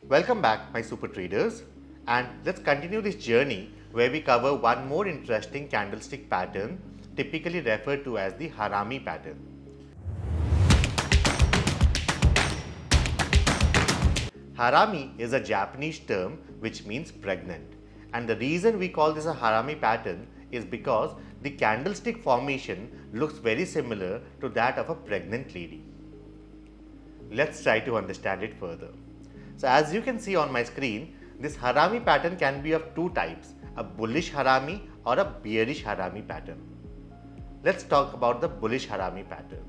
Welcome back, my super traders, and let's continue this journey where we cover one more interesting candlestick pattern typically referred to as the Harami pattern. Harami is a Japanese term which means pregnant, and the reason we call this a Harami pattern is because the candlestick formation looks very similar to that of a pregnant lady. Let's try to understand it further. So as you can see on my screen, this Harami pattern can be of two types, a bullish Harami or a bearish Harami pattern. Let's talk about the bullish Harami pattern.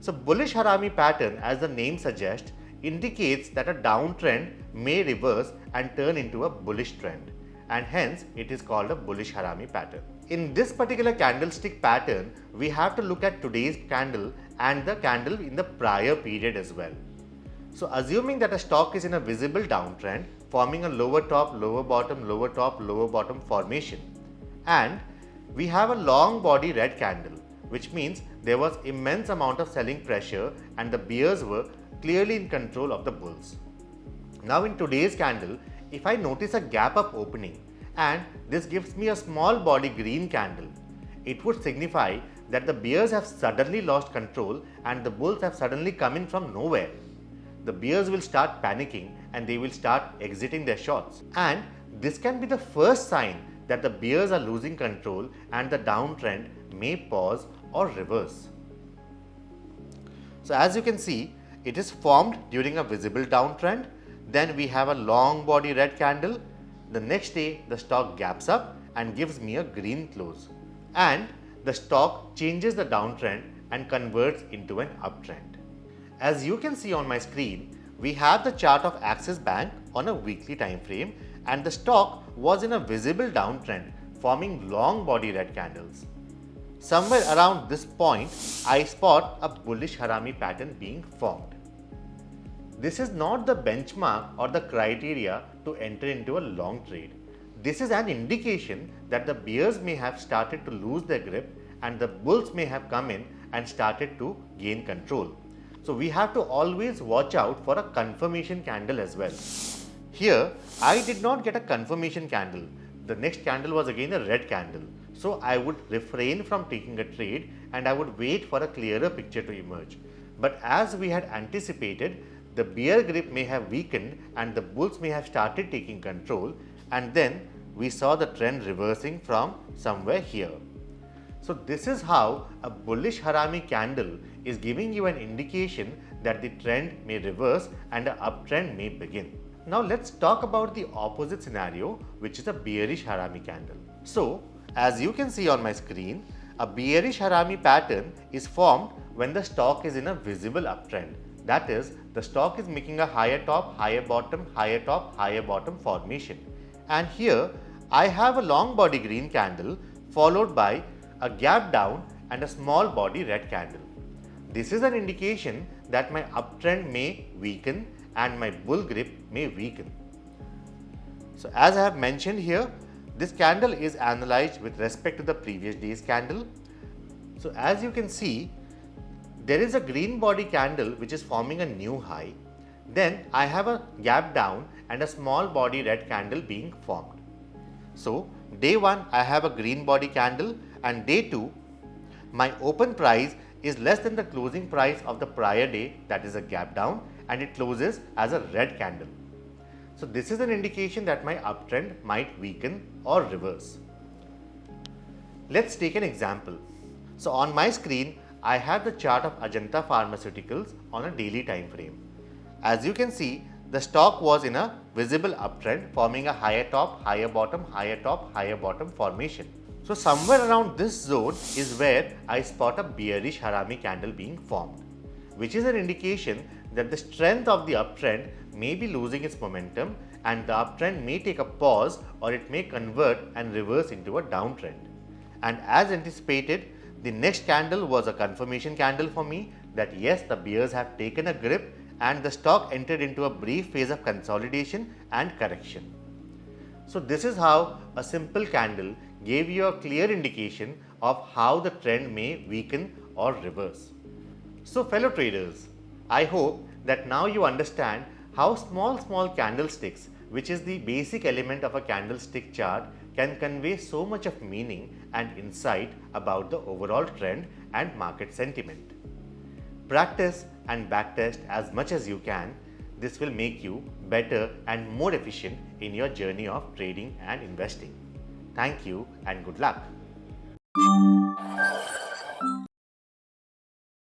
So bullish Harami pattern, as the name suggests, indicates that a downtrend may reverse and turn into a bullish trend, and hence it is called a bullish Harami pattern. In this particular candlestick pattern, we have to look at today's candle and the candle in the prior period as well. So assuming that a stock is in a visible downtrend, forming a lower top, lower bottom, lower top, lower bottom formation, and we have a long body red candle, which means there was immense amount of selling pressure and the bears were clearly in control of the bulls. Now in today's candle, if I notice a gap up opening and this gives me a small body green candle, it would signify that the bears have suddenly lost control and the bulls have suddenly come in from nowhere. The bears will start panicking and they will start exiting their shorts. And this can be the first sign that the bears are losing control and the downtrend may pause or reverse. So as you can see, it is formed during a visible downtrend. Then we have a long body red candle. The next day the stock gaps up and gives me a green close. And the stock changes the downtrend and converts into an uptrend. As you can see on my screen, we have the chart of Axis Bank on a weekly time frame and the stock was in a visible downtrend forming long body red candles. Somewhere around this point, I spot a bullish Harami pattern being formed. This is not the benchmark or the criteria to enter into a long trade. This is an indication that the bears may have started to lose their grip and the bulls may have come in and started to gain control. So we have to always watch out for a confirmation candle as well. Here, I did not get a confirmation candle. The next candle was again a red candle. So I would refrain from taking a trade and I would wait for a clearer picture to emerge. But as we had anticipated, the bear grip may have weakened and the bulls may have started taking control, and then we saw the trend reversing from somewhere here. So this is how a bullish Harami candle is giving you an indication that the trend may reverse and an uptrend may begin. Now let's talk about the opposite scenario, which is a bearish Harami candle. So as you can see on my screen, a bearish Harami pattern is formed when the stock is in a visible uptrend. That is, the stock is making a higher top, higher bottom, higher top, higher bottom formation. And here I have a long body green candle followed by a gap down and a small body red candle. This is an indication that my uptrend may weaken and my bull grip may weaken. So as I have mentioned here, this candle is analyzed with respect to the previous day's candle. So as you can see, there is a green body candle which is forming a new high. Then I have a gap down and a small body red candle being formed. So day 1 I have a green body candle and day 2 my open price is less than the closing price of the prior day, that is a gap down, and it closes as a red candle. So this is an indication that my uptrend might weaken or reverse. Let's take an example. So on my screen I have the chart of Ajanta Pharmaceuticals on a daily time frame. As you can see, the stock was in a visible uptrend forming a higher top, higher bottom, higher top, higher bottom formation. So somewhere around this zone is where I spot a bearish Harami candle being formed, which is an indication that the strength of the uptrend may be losing its momentum and the uptrend may take a pause or it may convert and reverse into a downtrend. And as anticipated, the next candle was a confirmation candle for me that yes, the bears have taken a grip and the stock entered into a brief phase of consolidation and correction. So this is how a simple candle gave you a clear indication of how the trend may weaken or reverse. So fellow traders, I hope that now you understand how small candlesticks, which is the basic element of a candlestick chart, can convey so much of meaning and insight about the overall trend and market sentiment. Practice and backtest as much as you can. This will make you better and more efficient in your journey of trading and investing. Thank you and good luck.